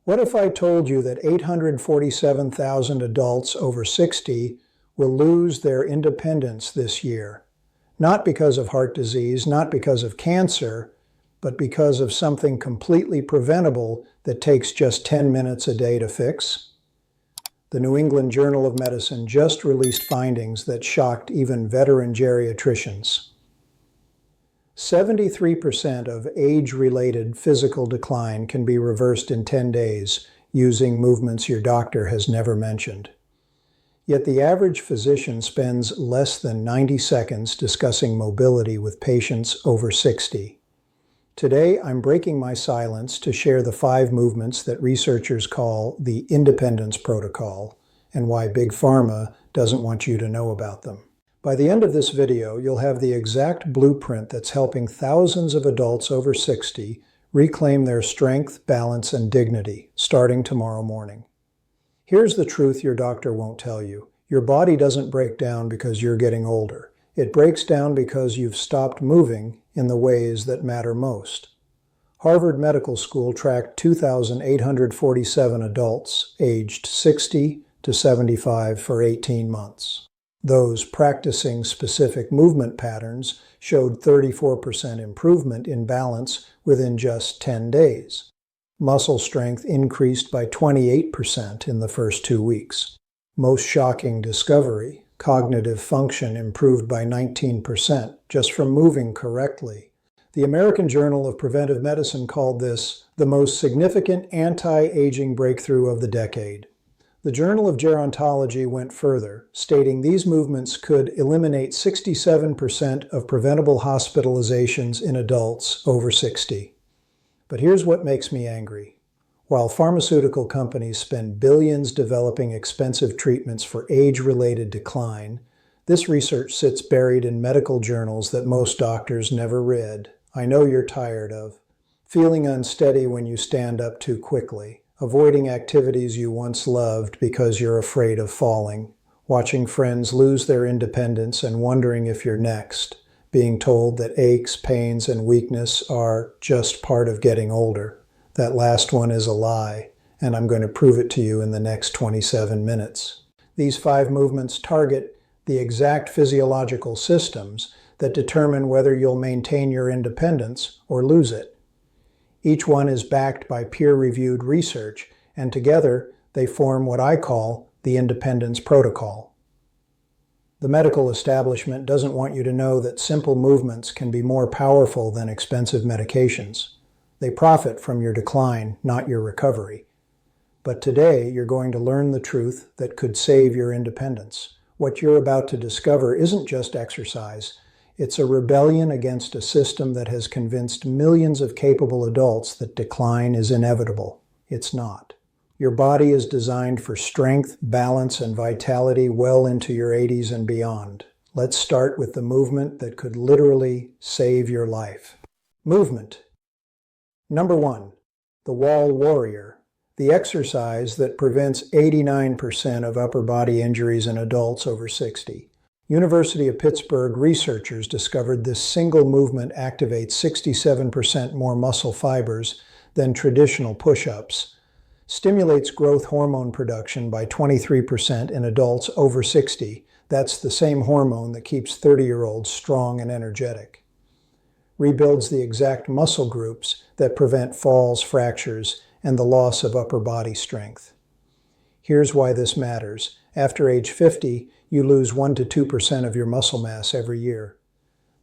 What if I told you that 847,000 adults over 60 will lose their independence this year? Not because of heart disease, not because of cancer, but because of something completely preventable that takes just 10 minutes a day to fix? The New England Journal of Medicine just released findings that shocked even veteran geriatricians. 73% of age-related physical decline can be reversed in 10 days using movements your doctor has never mentioned. Yet the average physician spends less than 90 seconds discussing mobility with patients over 60. Today, I'm breaking my silence to share the 5 movements that researchers call the Independence Protocol and why Big Pharma doesn't want you to know about them. By the end of this video, you'll have the exact blueprint that's helping thousands of adults over 60 reclaim their strength, balance, and dignity, starting tomorrow morning. Here's the truth your doctor won't tell you. Your body doesn't break down because you're getting older. It breaks down because you've stopped moving in the ways that matter most. Harvard Medical School tracked 2,847 adults aged 60 to 75 for 18 months. Those practicing specific movement patterns showed 34% improvement in balance within just 10 days. Muscle strength increased by 28% in the first 2 weeks. Most shocking discovery, cognitive function improved by 19% just from moving correctly. The American Journal of Preventive Medicine called this the most significant anti-aging breakthrough of the decade. The Journal of Gerontology went further, stating these movements could eliminate 67% of preventable hospitalizations in adults over 60. But here's what makes me angry. While pharmaceutical companies spend billions developing expensive treatments for age-related decline, this research sits buried in medical journals that most doctors never read. I know you're tired of feeling unsteady when you stand up too quickly, avoiding activities you once loved because you're afraid of falling, watching friends lose their independence and wondering if you're next, being told that aches, pains, and weakness are just part of getting older. That last one is a lie, and I'm going to prove it to you in the next 27 minutes. These 5 movements target the exact physiological systems that determine whether you'll maintain your independence or lose it. Each one is backed by peer-reviewed research, and together they form what I call the Independence Protocol. The medical establishment doesn't want you to know that simple movements can be more powerful than expensive medications. They profit from your decline, not your recovery. But today, you're going to learn the truth that could save your independence. What you're about to discover isn't just exercise. It's a rebellion against a system that has convinced millions of capable adults that decline is inevitable. It's not. Your body is designed for strength, balance, and vitality well into your 80s and beyond. Let's start with the movement that could literally save your life. Movement. Number 1, the wall warrior, the exercise that prevents 89% of upper body injuries in adults over 60. University of Pittsburgh researchers discovered this single movement activates 67% more muscle fibers than traditional push-ups, stimulates growth hormone production by 23% in adults over 60. That's the same hormone that keeps 30-year-olds strong and energetic. Rebuilds the exact muscle groups that prevent falls, fractures, and the loss of upper body strength. Here's why this matters. After age 50, you lose 1 to 2% of your muscle mass every year.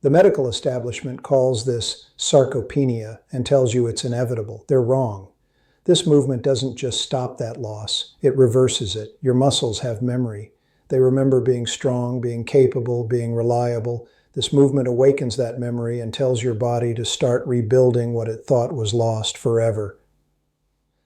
The medical establishment calls this sarcopenia and tells you it's inevitable. They're wrong. This movement doesn't just stop that loss, it reverses it. Your muscles have memory. They remember being strong, being capable, being reliable. This movement awakens that memory and tells your body to start rebuilding what it thought was lost forever.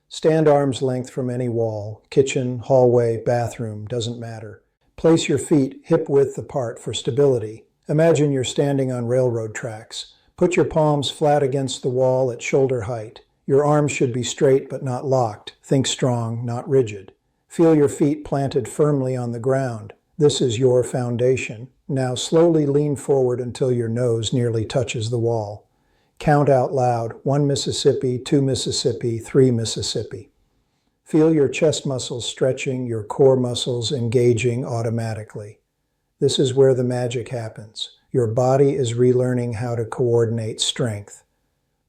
Stand arm's length from any wall, kitchen, hallway, bathroom, doesn't matter. Place your feet hip-width apart for stability. Imagine you're standing on railroad tracks. Put your palms flat against the wall at shoulder height. Your arms should be straight but not locked. Think strong, not rigid. Feel your feet planted firmly on the ground. This is your foundation. Now slowly lean forward until your nose nearly touches the wall. Count out loud, 1 Mississippi, 2 Mississippi, 3 Mississippi. Feel your chest muscles stretching, your core muscles engaging automatically. This is where the magic happens. Your body is relearning how to coordinate strength.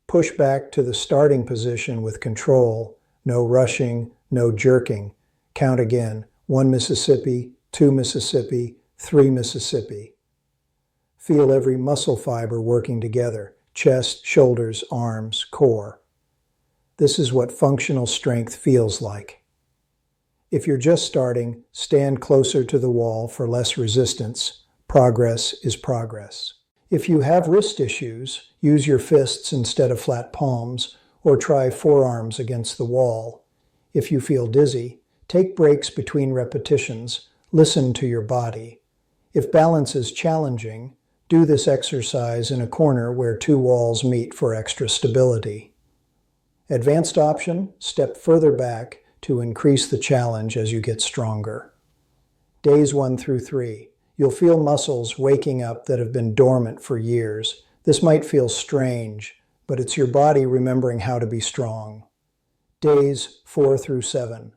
Push back to the starting position with control. No rushing, no jerking. Count again. 1 Mississippi, 2 Mississippi, 3 Mississippi. Feel every muscle fiber working together. Chest, shoulders, arms, core. This is what functional strength feels like. If you're just starting, stand closer to the wall for less resistance. Progress is progress. If you have wrist issues, use your fists instead of flat palms, or try forearms against the wall. If you feel dizzy, take breaks between repetitions. Listen to your body. If balance is challenging, do this exercise in a corner where 2 walls meet for extra stability. Advanced option, step further back to increase the challenge as you get stronger. Days 1 through 3. You'll feel muscles waking up that have been dormant for years. This might feel strange, but it's your body remembering how to be strong. Days 4 through 7.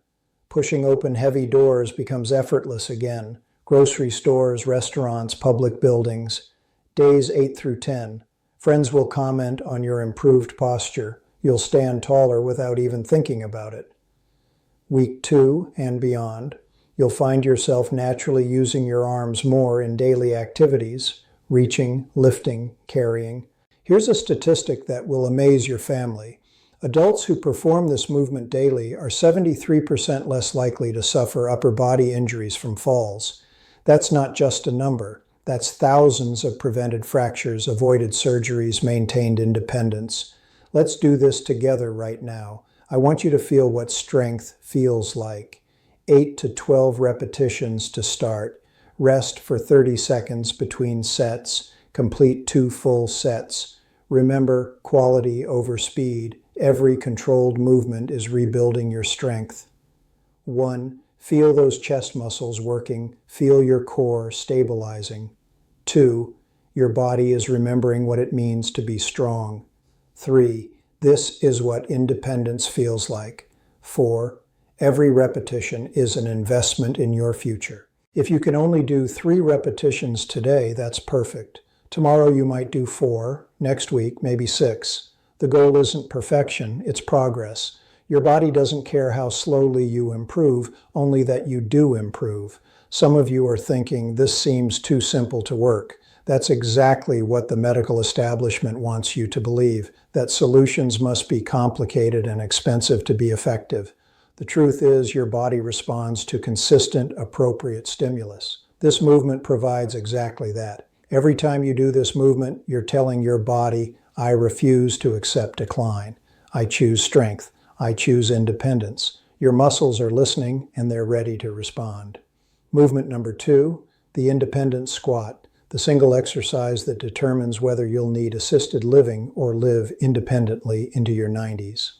Pushing open heavy doors becomes effortless again. Grocery stores, restaurants, public buildings. Days 8 through 10. Friends will comment on your improved posture. You'll stand taller without even thinking about it. Week 2 and beyond, you'll find yourself naturally using your arms more in daily activities, reaching, lifting, carrying. Here's a statistic that will amaze your family. Adults who perform this movement daily are 73% less likely to suffer upper body injuries from falls. That's not just a number. That's thousands of prevented fractures, avoided surgeries, maintained independence. Let's do this together right now. I want you to feel what strength feels like. 8 to 12 repetitions to start. Rest for 30 seconds between sets. Complete 2 full sets. Remember, quality over speed. Every controlled movement is rebuilding your strength. 1. Feel those chest muscles working. Feel your core stabilizing. 2. Your body is remembering what it means to be strong. 3. This is what independence feels like. 4. Every repetition is an investment in your future. If you can only do 3 repetitions today, that's perfect. Tomorrow you might do 4, next week maybe 6. The goal isn't perfection, it's progress. Your body doesn't care how slowly you improve, only that you do improve. Some of you are thinking, this seems too simple to work. That's exactly what the medical establishment wants you to believe, that solutions must be complicated and expensive to be effective. The truth is, your body responds to consistent, appropriate stimulus. This movement provides exactly that. Every time you do this movement, you're telling your body, I refuse to accept decline. I choose strength. I choose independence. Your muscles are listening and they're ready to respond. Movement number 2, the independent squat, the single exercise that determines whether you'll need assisted living or live independently into your 90s.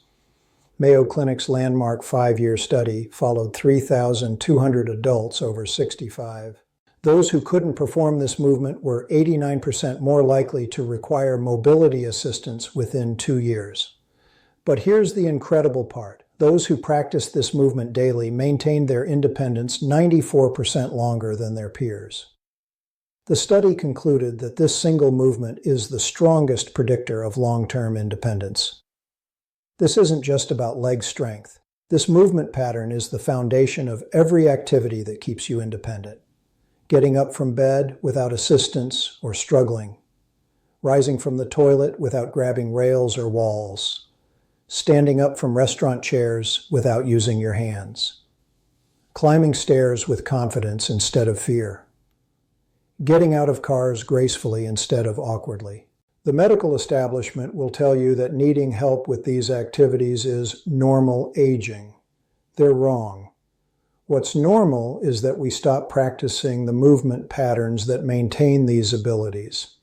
Mayo Clinic's landmark 5-year study followed 3,200 adults over 65. Those who couldn't perform this movement were 89% more likely to require mobility assistance within 2 years. But here's the incredible part. Those who practiced this movement daily maintained their independence 94% longer than their peers. The study concluded that this single movement is the strongest predictor of long-term independence. This isn't just about leg strength. This movement pattern is the foundation of every activity that keeps you independent. Getting up from bed without assistance or struggling. Rising from the toilet without grabbing rails or walls. Standing up from restaurant chairs without using your hands. Climbing stairs with confidence instead of fear. Getting out of cars gracefully instead of awkwardly. The medical establishment will tell you that needing help with these activities is normal aging. They're wrong. What's normal is that we stop practicing the movement patterns that maintain these abilities.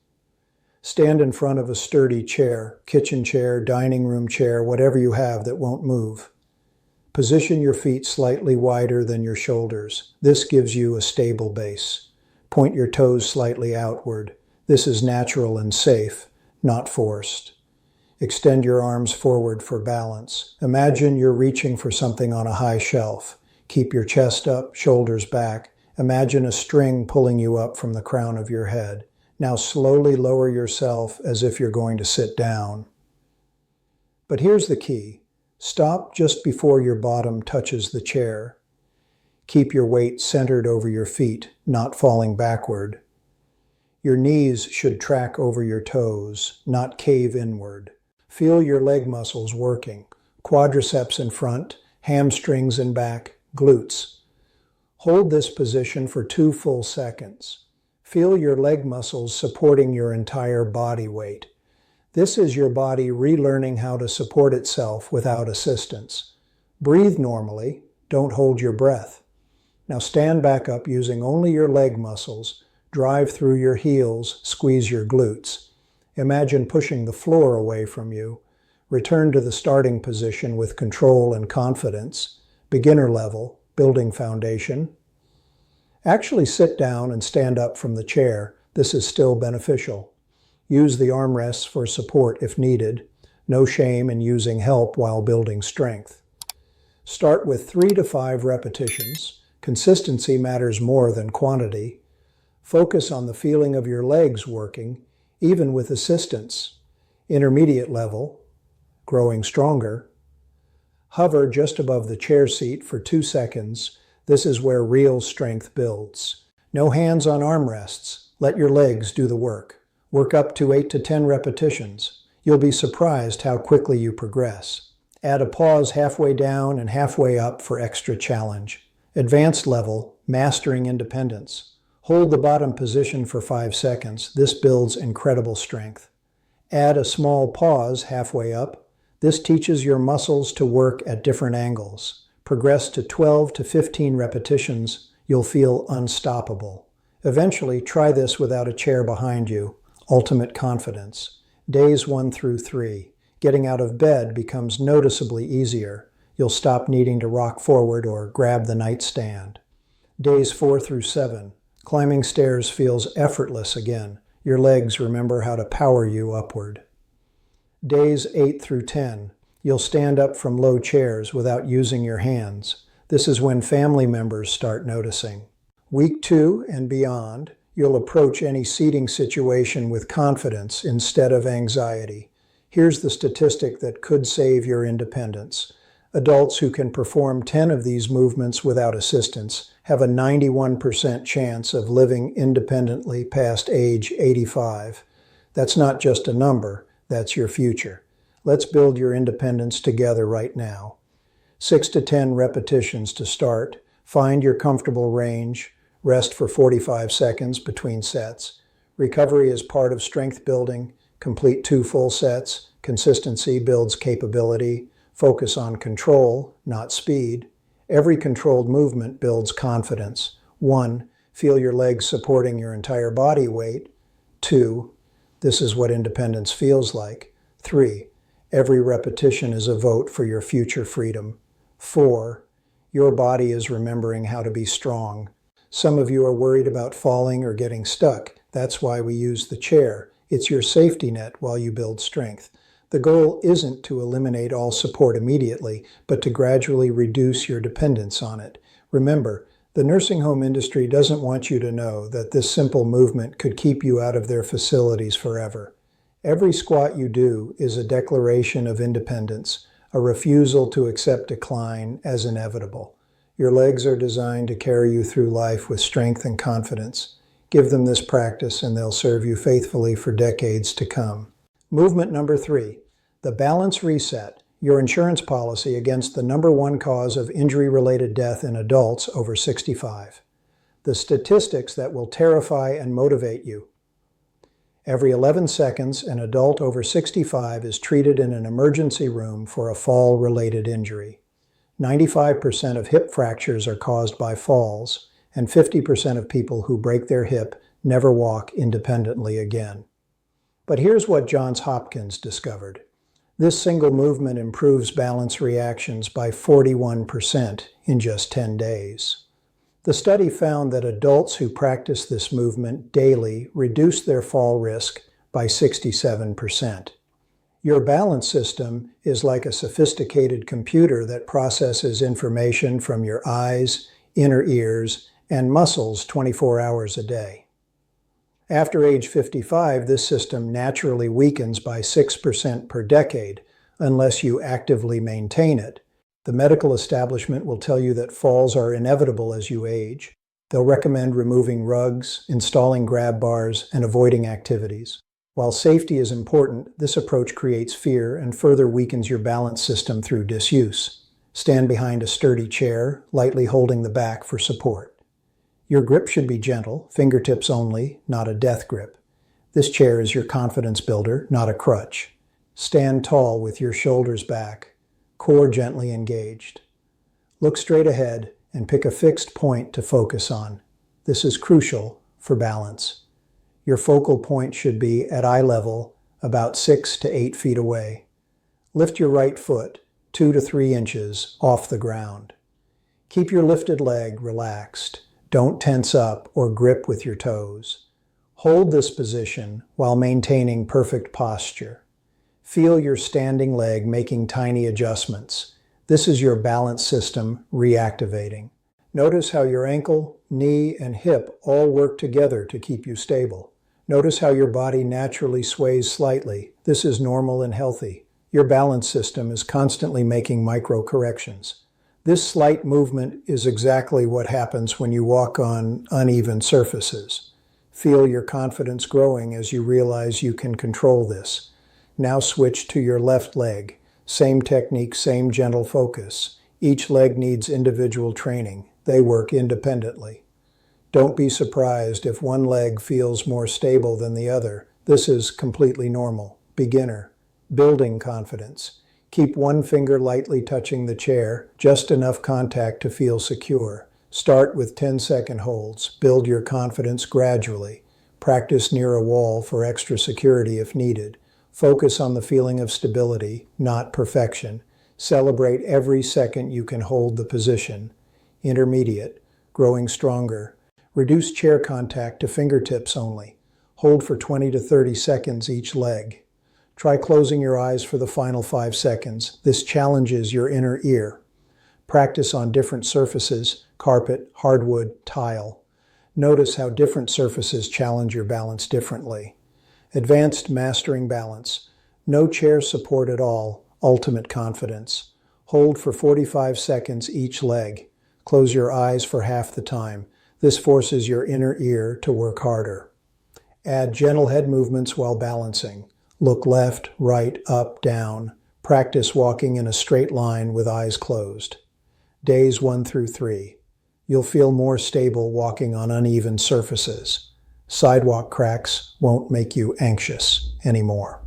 Stand in front of a sturdy chair, kitchen chair, dining room chair, whatever you have that won't move. Position your feet slightly wider than your shoulders. This gives you a stable base. Point your toes slightly outward. This is natural and safe, not forced. Extend your arms forward for balance. Imagine you're reaching for something on a high shelf. Keep your chest up, shoulders back. Imagine a string pulling you up from the crown of your head. Now slowly lower yourself as if you're going to sit down. But here's the key. Stop just before your bottom touches the chair. Keep your weight centered over your feet, not falling backward. Your knees should track over your toes, not cave inward. Feel your leg muscles working. Quadriceps in front, hamstrings in back, glutes. Hold this position for 2 full seconds. Feel your leg muscles supporting your entire body weight. This is your body relearning how to support itself without assistance. Breathe normally, don't hold your breath. Now stand back up using only your leg muscles. Drive through your heels, squeeze your glutes. Imagine pushing the floor away from you. Return to the starting position with control and confidence. Beginner level, building foundation. Actually sit down and stand up from the chair. This is still beneficial. Use the armrests for support if needed. No shame in using help while building strength. Start with 3 to 5 repetitions. Consistency matters more than quantity. Focus on the feeling of your legs working, even with assistance. Intermediate level, growing stronger. Hover just above the chair seat for 2 seconds. This is where real strength builds. No hands on armrests. Let your legs do the work. Work up to 8 to 10 repetitions. You'll be surprised how quickly you progress. Add a pause halfway down and halfway up for extra challenge. Advanced level, mastering independence. Hold the bottom position for 5 seconds. This builds incredible strength. Add a small pause halfway up. This teaches your muscles to work at different angles. Progress to 12 to 15 repetitions. You'll feel unstoppable. Eventually, try this without a chair behind you. Ultimate confidence. Days 1 through 3. Getting out of bed becomes noticeably easier. You'll stop needing to rock forward or grab the nightstand. Days 4 through 7. Climbing stairs feels effortless again. Your legs remember how to power you upward. Days 8 through 10. You'll stand up from low chairs without using your hands. This is when family members start noticing. Week 2 and beyond, you'll approach any seating situation with confidence instead of anxiety. Here's the statistic that could save your independence. Adults who can perform 10 of these movements without assistance have a 91% chance of living independently past age 85. That's not just a number, that's your future. Let's build your independence together right now. 6 to 10 repetitions to start. Find your comfortable range. Rest for 45 seconds between sets. Recovery is part of strength building. Complete 2 full sets. Consistency builds capability. Focus on control, not speed. Every controlled movement builds confidence. 1. Feel your legs supporting your entire body weight. 2. This is what independence feels like. 3. Every repetition is a vote for your future freedom. 4. Your body is remembering how to be strong. Some of you are worried about falling or getting stuck. That's why we use the chair. It's your safety net while you build strength. The goal isn't to eliminate all support immediately, but to gradually reduce your dependence on it. Remember, the nursing home industry doesn't want you to know that this simple movement could keep you out of their facilities forever. Every squat you do is a declaration of independence, a refusal to accept decline as inevitable. Your legs are designed to carry you through life with strength and confidence. Give them this practice and they'll serve you faithfully for decades to come. Movement number 3, the balance reset, your insurance policy against the #1 cause of injury-related death in adults over 65. The statistics that will terrify and motivate you. Every 11 seconds, an adult over 65 is treated in an emergency room for a fall-related injury. 95% of hip fractures are caused by falls, and 50% of people who break their hip never walk independently again. But here's what Johns Hopkins discovered. This single movement improves balance reactions by 41% in just 10 days. The study found that adults who practice this movement daily reduce their fall risk by 67%. Your balance system is like a sophisticated computer that processes information from your eyes, inner ears, and muscles 24 hours a day. After age 55, this system naturally weakens by 6% per decade unless you actively maintain it. The medical establishment will tell you that falls are inevitable as you age. They'll recommend removing rugs, installing grab bars, and avoiding activities. While safety is important, this approach creates fear and further weakens your balance system through disuse. Stand behind a sturdy chair, lightly holding the back for support. Your grip should be gentle, fingertips only, not a death grip. This chair is your confidence builder, not a crutch. Stand tall with your shoulders back, core gently engaged. Look straight ahead and pick a fixed point to focus on. This is crucial for balance. Your focal point should be at eye level, about 6 to 8 feet away. Lift your right foot 2 to 3 inches off the ground. Keep your lifted leg relaxed. Don't tense up or grip with your toes. Hold this position while maintaining perfect posture. Feel your standing leg making tiny adjustments. This is your balance system reactivating. Notice how your ankle, knee, and hip all work together to keep you stable. Notice how your body naturally sways slightly. This is normal and healthy. Your balance system is constantly making micro corrections. This slight movement is exactly what happens when you walk on uneven surfaces. Feel your confidence growing as you realize you can control this. Now switch to your left leg. Same technique, same gentle focus. Each leg needs individual training. They work independently. Don't be surprised if one leg feels more stable than the other. This is completely normal. Beginner. Building confidence. Keep one finger lightly touching the chair, just enough contact to feel secure. Start with 10-second holds. Build your confidence gradually. Practice near a wall for extra security if needed. Focus on the feeling of stability, not perfection. Celebrate every second you can hold the position. Intermediate. Growing stronger. Reduce chair contact to fingertips only. Hold for 20 to 30 seconds each leg. Try closing your eyes for the final 5 seconds. This challenges your inner ear. Practice on different surfaces, carpet, hardwood, tile. Notice how different surfaces challenge your balance differently. Advanced mastering balance. No chair support at all. Ultimate confidence. Hold for 45 seconds each leg. Close your eyes for half the time. This forces your inner ear to work harder. Add gentle head movements while balancing. Look left, right, up, down. Practice walking in a straight line with eyes closed. Days 1 through 3. You'll feel more stable walking on uneven surfaces. Sidewalk cracks won't make you anxious anymore.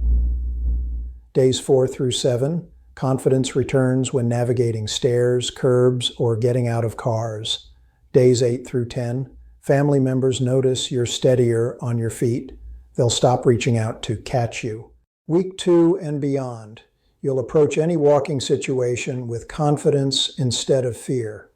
Days 4 through 7. Confidence returns when navigating stairs, curbs, or getting out of cars. Days 8 through 10. Family members notice you're steadier on your feet. They'll stop reaching out to catch you. Week 2 and beyond, you'll approach any walking situation with confidence instead of fear.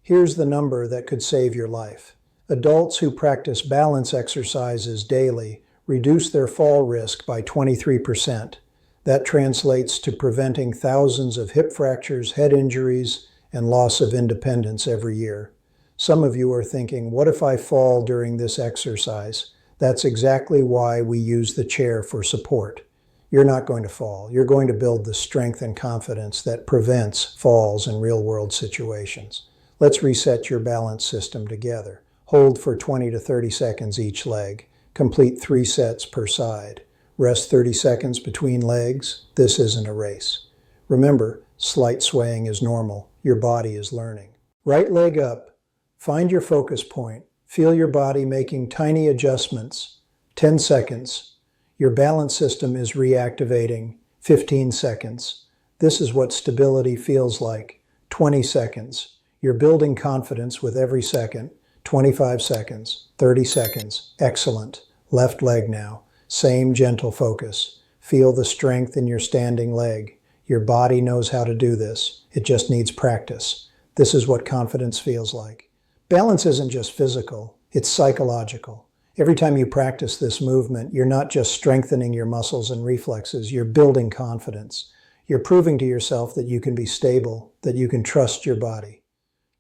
Here's the number that could save your life. Adults who practice balance exercises daily reduce their fall risk by 23%. That translates to preventing thousands of hip fractures, head injuries, and loss of independence every year. Some of you are thinking, what if I fall during this exercise? That's exactly why we use the chair for support. You're not going to fall. You're going to build the strength and confidence that prevents falls in real-world situations. Let's reset your balance system together. Hold for 20 to 30 seconds each leg. Complete 3 sets per side. Rest 30 seconds between legs. This isn't a race. Remember, slight swaying is normal. Your body is learning. Right leg up. Find your focus point. Feel your body making tiny adjustments. 10 seconds. Your balance system is reactivating. 15 seconds. This is what stability feels like. 20 seconds. You're building confidence with every second. 25 seconds. 30 seconds. Excellent. Left leg now. Same gentle focus. Feel the strength in your standing leg. Your body knows how to do this. It just needs practice. This is what confidence feels like. Balance isn't just physical, it's psychological. Every time you practice this movement, you're not just strengthening your muscles and reflexes, you're building confidence. You're proving to yourself that you can be stable, that you can trust your body.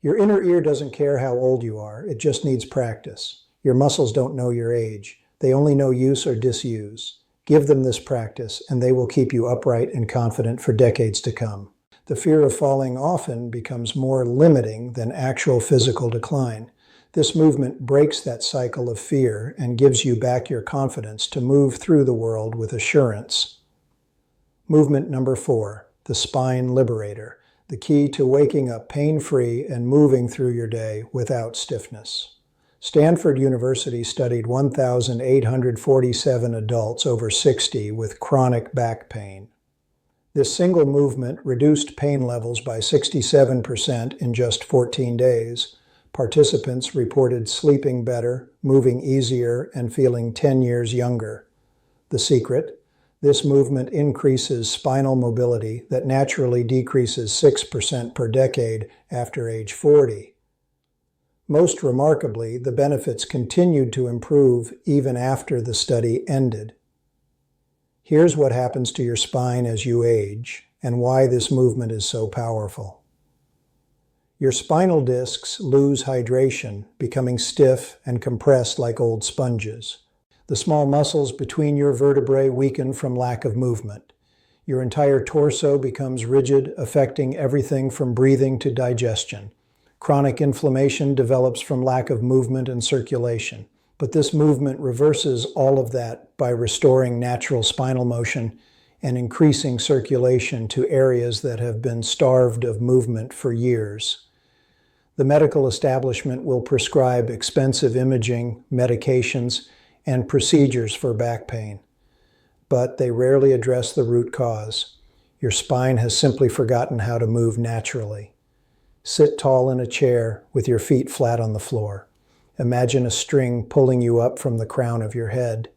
Your inner ear doesn't care how old you are, it just needs practice. Your muscles don't know your age, they only know use or disuse. Give them this practice, and they will keep you upright and confident for decades to come. The fear of falling often becomes more limiting than actual physical decline. This movement breaks that cycle of fear and gives you back your confidence to move through the world with assurance. Movement number 4, the Spine Liberator, the key to waking up pain-free and moving through your day without stiffness. Stanford University studied 1,847 adults over 60 with chronic back pain. This single movement reduced pain levels by 67% in just 14 days. Participants reported sleeping better, moving easier, and feeling 10 years younger. The secret? This movement increases spinal mobility that naturally decreases 6% per decade after age 40. Most remarkably, the benefits continued to improve even after the study ended. Here's what happens to your spine as you age, and why this movement is so powerful. Your spinal discs lose hydration, becoming stiff and compressed like old sponges. The small muscles between your vertebrae weaken from lack of movement. Your entire torso becomes rigid, affecting everything from breathing to digestion. Chronic inflammation develops from lack of movement and circulation. But this movement reverses all of that by restoring natural spinal motion and increasing circulation to areas that have been starved of movement for years. The medical establishment will prescribe expensive imaging, medications, and procedures for back pain. But they rarely address the root cause. Your spine has simply forgotten how to move naturally. Sit tall in a chair with your feet flat on the floor. Imagine a string pulling you up from the crown of your head.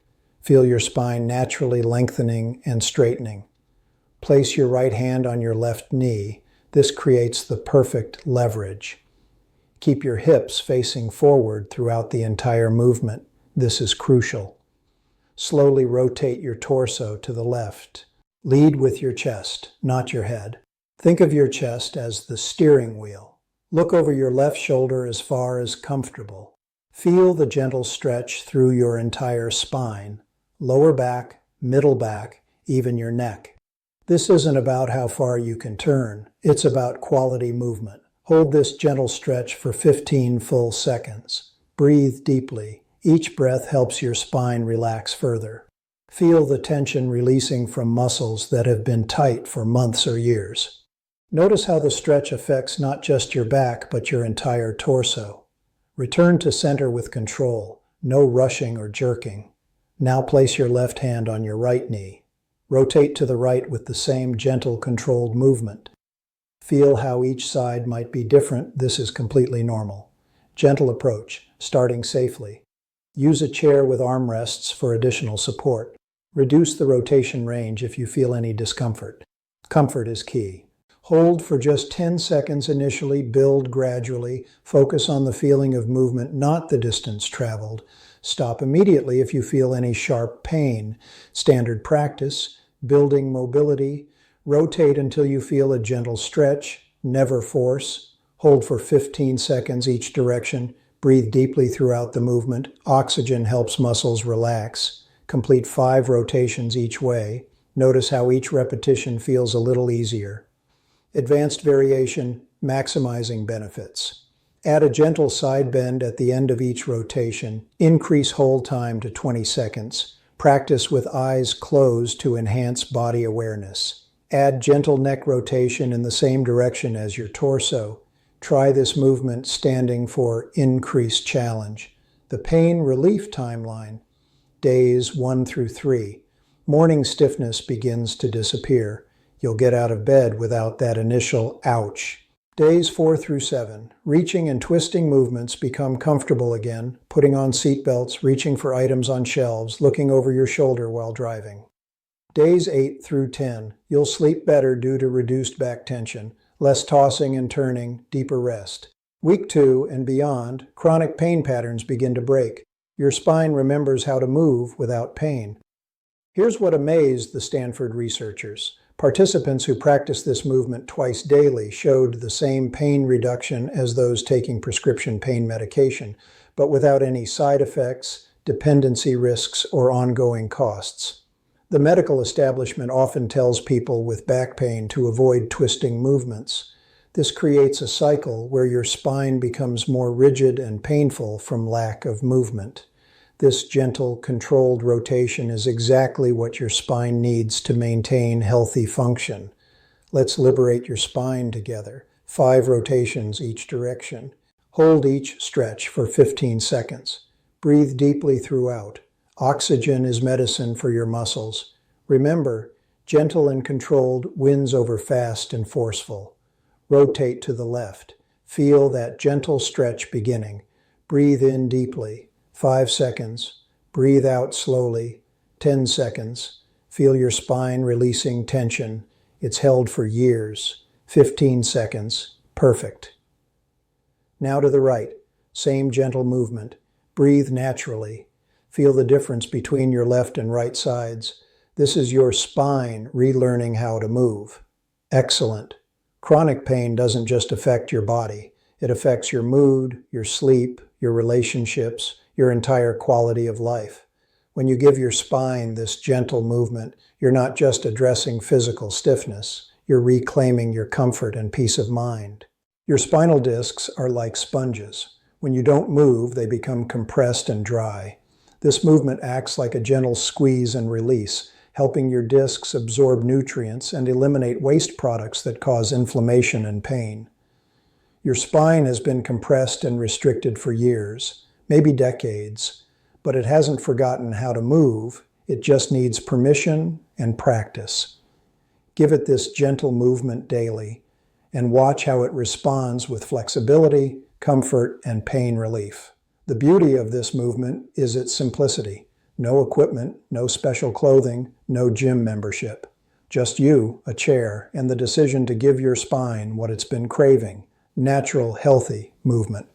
Feel your spine naturally lengthening and straightening. Place your right hand on your left knee. This creates the perfect leverage. Keep your hips facing forward throughout the entire movement. This is crucial. Slowly rotate your torso to the left. Lead with your chest, not your head. Think of your chest as the steering wheel. Look over your left shoulder as far as comfortable. Feel the gentle stretch through your entire spine, lower back, middle back, even your neck. This isn't about how far you can turn. It's about quality movement. Hold this gentle stretch for 15 full seconds. Breathe deeply. Each breath helps your spine relax further. Feel the tension releasing from muscles that have been tight for months or years. Notice how the stretch affects not just your back, but your entire torso. Return to center with control, no rushing or jerking. Now place your left hand on your right knee. Rotate to the right with the same gentle, controlled movement. Feel how each side might be different. This is completely normal. Gentle approach, starting safely. Use a chair with armrests for additional support. Reduce the rotation range if you feel any discomfort. Comfort is key. Hold for just 10 seconds initially, build gradually. Focus on the feeling of movement, not the distance traveled. Stop immediately if you feel any sharp pain. Standard practice, building mobility. Rotate until you feel a gentle stretch. Never force. Hold for 15 seconds each direction. Breathe deeply throughout the movement. Oxygen helps muscles relax. Complete 5 rotations each way. Notice how each repetition feels a little easier. Advanced variation, maximizing benefits. Add a gentle side bend at the end of each rotation. Increase hold time to 20 seconds. Practice with eyes closed to enhance body awareness. Add gentle neck rotation in the same direction as your torso. Try this movement standing for increased challenge. The pain relief timeline, days 1 through 3. Morning stiffness begins to disappear. You'll get out of bed without that initial ouch. Days 4 through 7. Reaching and twisting movements become comfortable again, putting on seatbelts, reaching for items on shelves, looking over your shoulder while driving. Days 8 through 10. You'll sleep better due to reduced back tension, less tossing and turning, deeper rest. Week 2 and beyond, chronic pain patterns begin to break. Your spine remembers how to move without pain. Here's what amazed the Stanford researchers. Participants who practiced this movement twice daily showed the same pain reduction as those taking prescription pain medication, but without any side effects, dependency risks, or ongoing costs. The medical establishment often tells people with back pain to avoid twisting movements. This creates a cycle where your spine becomes more rigid and painful from lack of movement. This gentle, controlled rotation is exactly what your spine needs to maintain healthy function. Let's liberate your spine together. 5 rotations each direction. Hold each stretch for 15 seconds. Breathe deeply throughout. Oxygen is medicine for your muscles. Remember, gentle and controlled wins over fast and forceful. Rotate to the left. Feel that gentle stretch beginning. Breathe in deeply. 5 seconds. Breathe out slowly. 10 seconds. Feel your spine releasing tension. It's held for years. 15 seconds. Perfect. Now to the right. Same gentle movement. Breathe naturally. Feel the difference between your left and right sides. This is your spine relearning how to move. Excellent. Chronic pain doesn't just affect your body. It affects your mood, your sleep, your relationships, your entire quality of life. When you give your spine this gentle movement, you're not just addressing physical stiffness, you're reclaiming your comfort and peace of mind. Your spinal discs are like sponges. When you don't move, they become compressed and dry. This movement acts like a gentle squeeze and release, helping your discs absorb nutrients and eliminate waste products that cause inflammation and pain. Your spine has been compressed and restricted for years, maybe decades, but it hasn't forgotten how to move. It just needs permission and practice. Give it this gentle movement daily and watch how it responds with flexibility, comfort, and pain relief. The beauty of this movement is its simplicity. No equipment, no special clothing, no gym membership. Just you, a chair, and the decision to give your spine what it's been craving. Natural, healthy movement.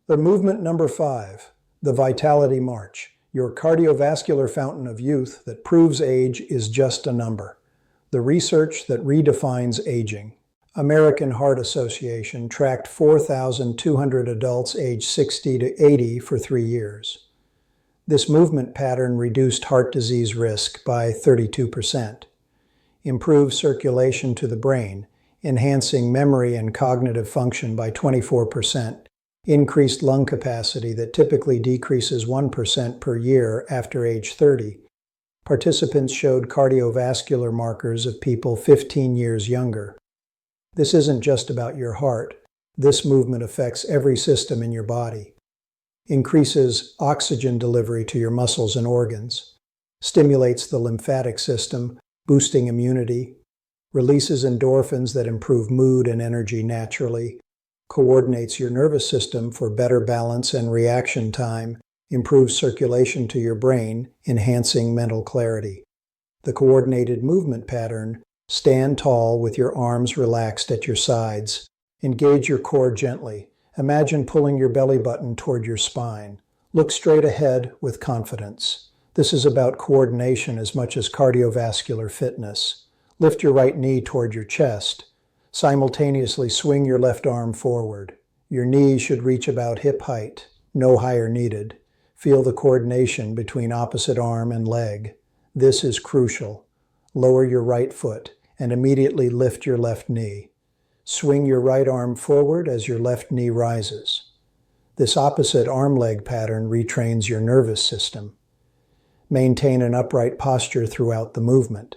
The movement number 5, the Vitality March, your cardiovascular fountain of youth that proves age is just a number. The research that redefines aging. American Heart Association tracked 4,200 adults aged 60 to 80 for 3 years. This movement pattern reduced heart disease risk by 32%, improved circulation to the brain, enhancing memory and cognitive function by 24%, increased lung capacity that typically decreases 1% per year after age 30. Participants showed cardiovascular markers of people 15 years younger. This isn't just about your heart. This movement affects every system in your body. Increases oxygen delivery to your muscles and organs, stimulates the lymphatic system, boosting immunity, releases endorphins that improve mood and energy naturally, coordinates your nervous system for better balance and reaction time, improves circulation to your brain, enhancing mental clarity. The coordinated movement pattern: stand tall with your arms relaxed at your sides. Engage your core gently. Imagine pulling your belly button toward your spine. Look straight ahead with confidence. This is about coordination as much as cardiovascular fitness. Lift your right knee toward your chest. Simultaneously swing your left arm forward. Your knee should reach about hip height, no higher needed. Feel the coordination between opposite arm and leg. This is crucial. Lower your right foot and immediately lift your left knee. Swing your right arm forward as your left knee rises. This opposite arm-leg pattern retrains your nervous system. Maintain an upright posture throughout the movement.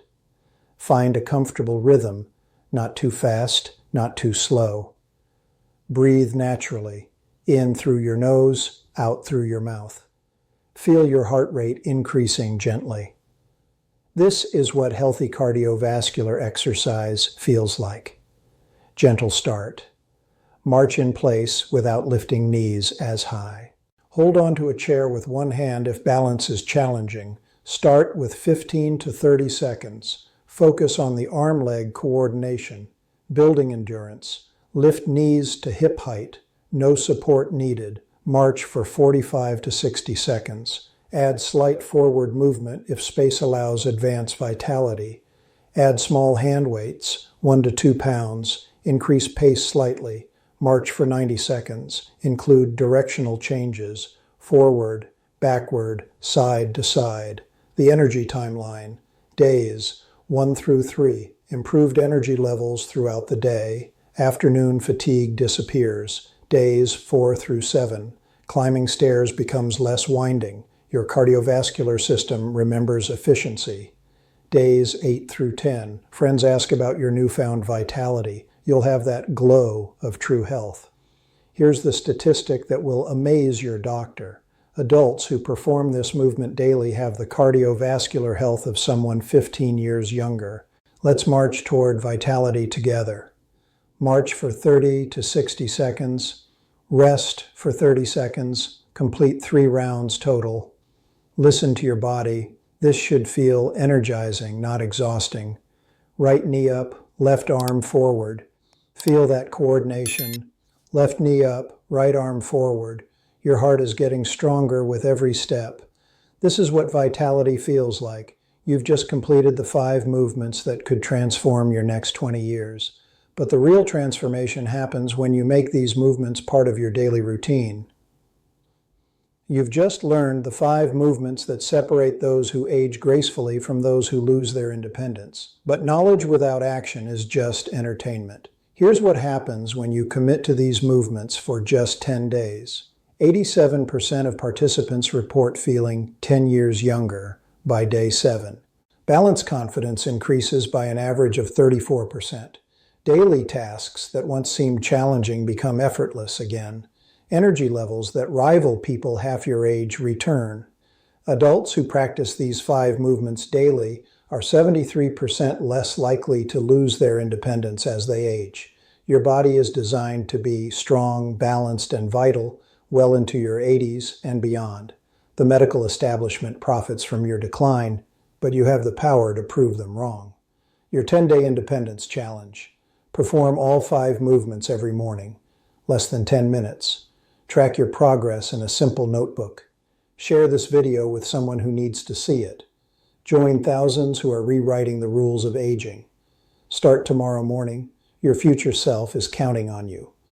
Find a comfortable rhythm, not too fast, not too slow. Breathe naturally, in through your nose, out through your mouth. Feel your heart rate increasing gently. This is what healthy cardiovascular exercise feels like. Gentle start. March in place without lifting knees as high. Hold on to a chair with one hand if balance is challenging. Start with 15 to 30 seconds. Focus on the arm-leg coordination, building endurance. Lift knees to hip height. No support needed. March for 45 to 60 seconds. Add slight forward movement if space allows advanced vitality. Add small hand weights, 1 to 2 pounds. Increase pace slightly. March for 90 seconds. Include directional changes, forward, backward, side to side. The energy timeline. Days, 1 through 3. Improved energy levels throughout the day. Afternoon fatigue disappears. Days 4 through 7. Climbing stairs becomes less winding. Your cardiovascular system remembers efficiency. Days 8 through 10. Friends ask about your newfound vitality. You'll have that glow of true health. Here's the statistic that will amaze your doctor. Adults who perform this movement daily have the cardiovascular health of someone 15 years younger. Let's march toward vitality together. March for 30 to 60 seconds. Rest for 30 seconds. Complete 3 rounds total. Listen to your body. This should feel energizing, not exhausting. Right knee up, left arm forward. Feel that coordination. Left knee up, right arm forward. Your heart is getting stronger with every step. This is what vitality feels like. You've just completed the 5 movements that could transform your next 20 years. But the real transformation happens when you make these movements part of your daily routine. You've just learned the 5 movements that separate those who age gracefully from those who lose their independence. But knowledge without action is just entertainment. Here's what happens when you commit to these movements for just 10 days. 87% of participants report feeling 10 years younger by day 7. Balance confidence increases by an average of 34%. Daily tasks that once seemed challenging become effortless again. Energy levels that rival people half your age return. Adults who practice these 5 movements daily are 73% less likely to lose their independence as they age. Your body is designed to be strong, balanced, and vital well into your 80s and beyond. The medical establishment profits from your decline, but you have the power to prove them wrong. Your 10-day independence challenge. Perform all 5 movements every morning, less than 10 minutes. Track your progress in a simple notebook. Share this video with someone who needs to see it. Join thousands who are rewriting the rules of aging. Start tomorrow morning. Your future self is counting on you.